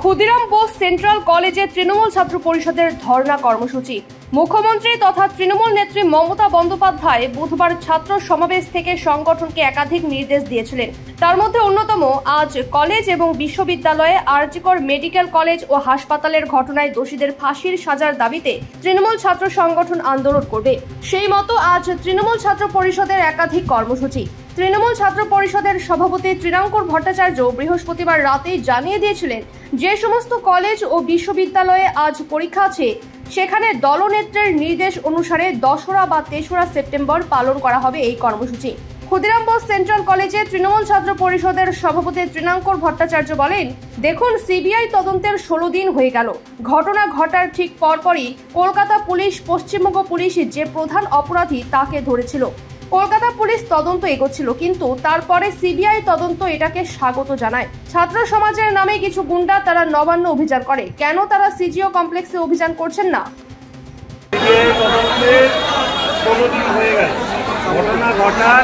Khudiram Bose central কলেজে তৃণমূল ছাত্র পরিষদের ধর্ণা কর্মসূচি। মুখ্যমন্ত্রী তথা তৃণমূল নেত্রী মমতা বন্দ্যোপাধ্যায় বুধবার ছাত্র সমাবেশ থেকে সংগঠনকে একাধিক নির্দেশ দিয়েছিলেন। তার মধ্যে অন্যতম, আজ কলেজ এবং বিশ্ববিদ্যালয়ে আরজি কর মেডিকেল কলেজ ও হাসপাতালের ঘটনায় দোষীদের ফাঁসির সাজার দাবিতে তৃণমূল ছাত্র সংগঠন আন্দোলন করবে। সেই মতো আজ তৃণমূল ছাত্র পরিষদের একাধিক কর্মসূচি। তৃণমূল ছাত্র পরিষদের সভাপতি ত্রিনাঙ্কুর ভট্টাচার্য বৃহস্পতিবার রাতেই জানিয়ে দিয়েছিলেন, যে সমস্ত কলেজ ও বিশ্ববিদ্যালয়ে আজ পরীক্ষা আছে সেখানে দলনেত্রীর নির্দেশ অনুসারে 2রা বা 3রা সেপ্টেম্বর পালন করা হবে এই কর্মসূচি। ক্ষুদিরাম বোস সেন্ট্রাল কলেজে তৃণমূল ছাত্র পরিষদের সভাপতি ত্রিনাঙ্কুর ভট্টাচার্য বলেন, দেখুন, সিবিআই তদন্তের 16 দিন হয়ে গেল। ঘটনা ঘটার ঠিক পরপরই কলকাতা পুলিশ, পশ্চিমবঙ্গ পুলিশ যে প্রধান অপরাধী তাকে ধরেছিল। কলকাতা পুলিশ তদন্ত এগোচ্ছিল, কিন্তু তারপরে সিবিআই তদন্ত এটাকে স্বাগত জানায়। ছাত্র সমাজের নামে কিছু গুন্ডা তারা নবান্ন অভিযান করে, কেন তারা সিজিও কমপ্লেক্সে অভিযান করছেন না? ঘটনা ঘটার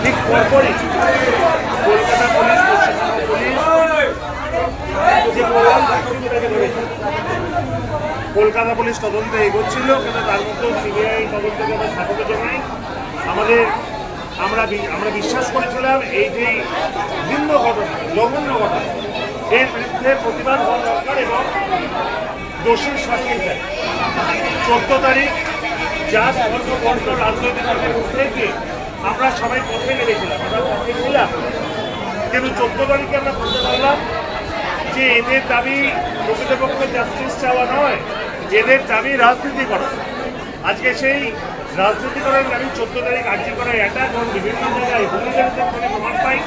ঠিক পরপরই কলকাতা পুলিশ, কলকাতা পুলিশ তদন্ত এগোচ্ছিল, কিন্তু তার মধ্যেও সিবিআই তদন্তকে আমরা স্বাগত জানাই। আমরা বিশ্বাস করেছিলাম এই যে ভিন্ন ঘটনা, জঘন্য ঘটনা, এর বিরুদ্ধে প্রতিবাদ হওয়া দরকার এবং দোষীর শাস্তি চাই। 14 তারিখ যা ধর্মবর্ণ রাজনৈতিক দলের মধ্যে গিয়ে আমরা সবাই পথে নেমেছিলাম, আমরা পথে ছিলাম, কিন্তু 14 তারিখে আমরা বলতে পারলাম যে এদের দাবি প্রকৃতপক্ষে জাস্টিস চাওয়া নয়, এদের দাবি রাজনীতি করা। আজকে সেই রাজনীতি করার দাবি 14 তারিখ আর্জি করার অ্যাটাক এবং বিভিন্ন জায়গায় হুলিগানদের করে প্রমাণ পাই।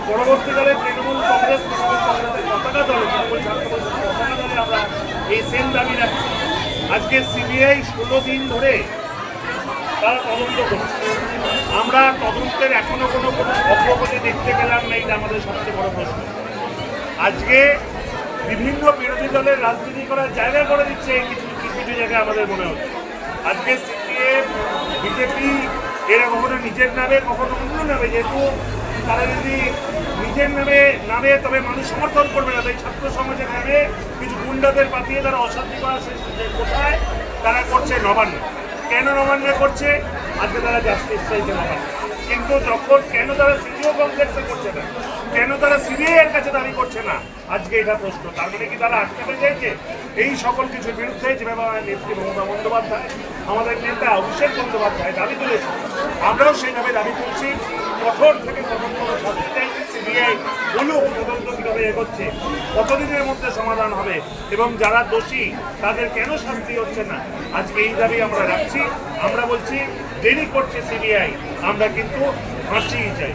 পরবর্তীকালে তৃণমূল কংগ্রেস, পতাকা দলে, তৃণমূল ছাত্র পরিষদের পতাকা দলে আমরা এই সেম দাবি রাখছি। আজকে সিবিআই 16 দিন ধরে তারা তদন্ত করছে, আমরা তদন্তের এখনো কোনো অগ্রগতি দেখতে পেলাম না। এটা আমাদের সবচেয়ে বড় প্রশ্ন। আজকে বিভিন্ন বিরোধী দলের রাজনীতি করার জায়গা করে দিচ্ছে কিছু জায়গায় আমাদের মনে হচ্ছে। আজকে সিপিএম, বিজেপি এরা কখনো নিজের নামে, কখনো অন্য নামে, যেহেতু তারা যদি নিজের নামে তবে মানুষ সমর্থন করবে না, তাই ছাত্র সমাজের নামে কিছু গুন্ডাদের পাঠিয়ে তারা অশান্তি করা কোথায় তারা করছে নবান্ন। কেন নবান্ন করছে? আজকে তারা জাস্টিস চাইছে নবান্ন, কিন্তু যখন কেন তারা সিজিও কমপ্লেক্সে করছে না, কেন তারা সিবিআই এর কাছে দাবি করছে না, আজকে এটা প্রশ্ন। তার মানে কি তারা আটকাতে চাইছে এই সকল কিছুর বিরুদ্ধে? যেভাবে আমার নেত্রী মমতা বন্দ্যোপাধ্যায়, আমাদের নেতা অভিষেক বন্দ্যোপাধ্যায় দাবি তুলেছে, আমরাও সেইভাবে দাবি তুলছি। কঠোর থেকে কঠোরতম শাস্তি চাইছি। সিবিআই বলুক তদন্ত কীভাবে এগোচ্ছে, কতদিনের মধ্যে সমাধান হবে এবং যারা দোষী তাদের কেন শাস্তি হচ্ছে না, আজকে এই দাবি আমরা রাখছি। আমরা বলছি দেরি করছে সিবিআই, আমরা কিন্তু ফাঁসিই চাই।